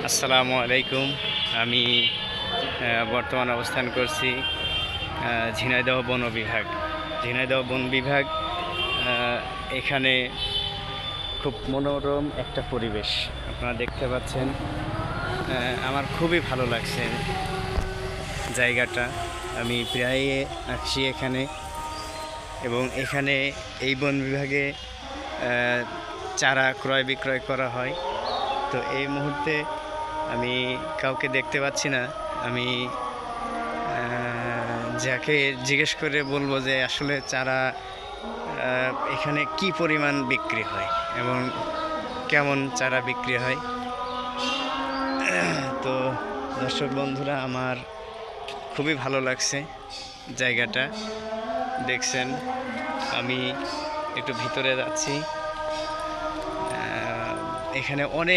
আসসালামু আলাইকুম। আমি বর্তমান অবস্থান করছি ঝিনাইদহ বন বিভাগ। ঝিনাইদহ বন বিভাগ এখানে খুব মনোরম একটা পরিবেশ আপনারা দেখতে পাচ্ছেন। আমার খুবই ভালো লাগছে জায়গাটা। আমি প্রায় আসছি এখানে, এবং এখানে এই বন বিভাগে চারা ক্রয় বিক্রয় করা হয়। তো এই মুহূর্তে আমি কাউকে দেখতে পাচ্ছি না। আমি যাকে জিজ্ঞেস করে বলবো যে আসলে চারা এখানে কি পরিমাণ বিক্রি হয় এবং কেমন চারা বিক্রি হয়। তো দর্শক বন্ধুরা, আমার খুবই ভালো লাগছে জায়গাটা। দেখছেন আমি একটু ভিতরে যাচ্ছি। এখানে অনেক